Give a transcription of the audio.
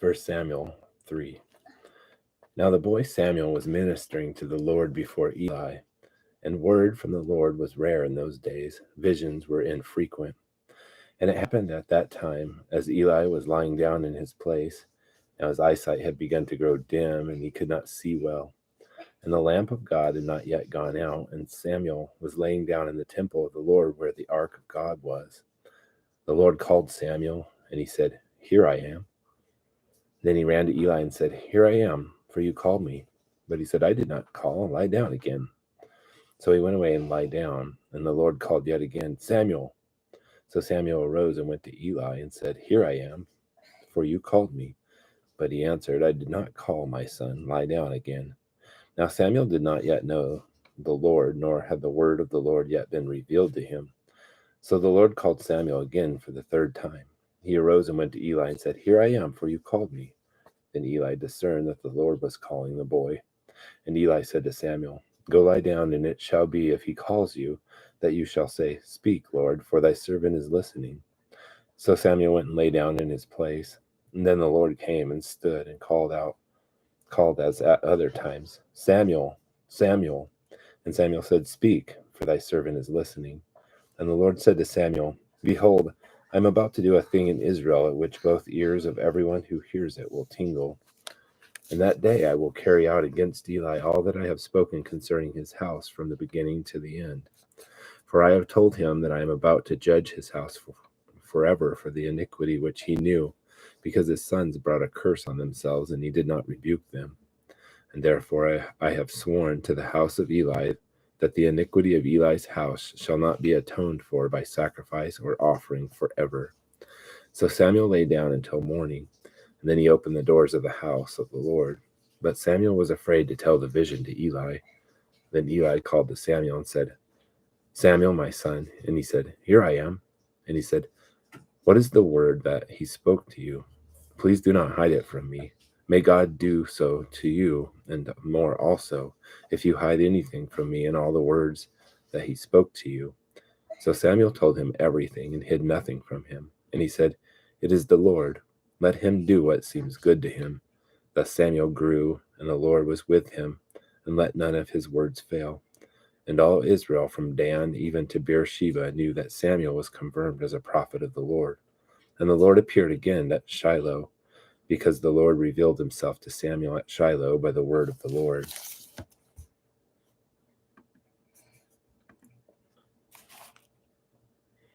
1 Samuel 3. Now the boy Samuel was ministering to the Lord before Eli, and word from the Lord was rare in those days. Visions were infrequent. And it happened at that time, as Eli was lying down in his place, now his eyesight had begun to grow dim, and he could not see well. And the lamp of God had not yet gone out, and Samuel was laying down in the temple of the Lord where the ark of God was. The Lord called Samuel, and he said, "Here I am." Then he ran to Eli and said, "Here I am, for you called me." But he said, "I did not call. Lie down again." So he went away and lay down, and the Lord called yet again, "Samuel." So Samuel arose and went to Eli and said, "Here I am, for you called me." But he answered, "I did not call, my son. Lie down again." Now Samuel did not yet know the Lord, nor had the word of the Lord yet been revealed to him. So the Lord called Samuel again for the third time. He arose and went to Eli and said, "Here I am, for you called me." Then Eli discerned that the Lord was calling the boy. And Eli said to Samuel, "Go lie down, and it shall be, if he calls you, that you shall say, 'Speak, Lord, for thy servant is listening.'" So Samuel went and lay down in his place. And then the Lord came and stood and called as at other times, "Samuel, Samuel." And Samuel said, "Speak, for thy servant is listening." And the Lord said to Samuel, "Behold, I am about to do a thing in Israel at which both ears of everyone who hears it will tingle. And that day I will carry out against Eli all that I have spoken concerning his house from the beginning to the end. For I have told him that I am about to judge his house forever for the iniquity which he knew, because his sons brought a curse on themselves, and he did not rebuke them. And therefore I have sworn to the house of Eli that the iniquity of Eli's house shall not be atoned for by sacrifice or offering forever." So Samuel lay down until morning, and then he opened the doors of the house of the Lord. But Samuel was afraid to tell the vision to Eli. Then Eli called to Samuel and said, "Samuel, my son." And he said, "Here I am." And he said, "What is the word that he spoke to you? Please do not hide it from me. May God do so to you, and more also, if you hide anything from me in all the words that he spoke to you." So Samuel told him everything and hid nothing from him. And he said, "It is the Lord. Let him do what seems good to him." Thus Samuel grew, and the Lord was with him, and let none of his words fail. And all Israel from Dan even to Beersheba knew that Samuel was confirmed as a prophet of the Lord. And the Lord appeared again at Shiloh, because the Lord revealed himself to Samuel at Shiloh by the word of the Lord.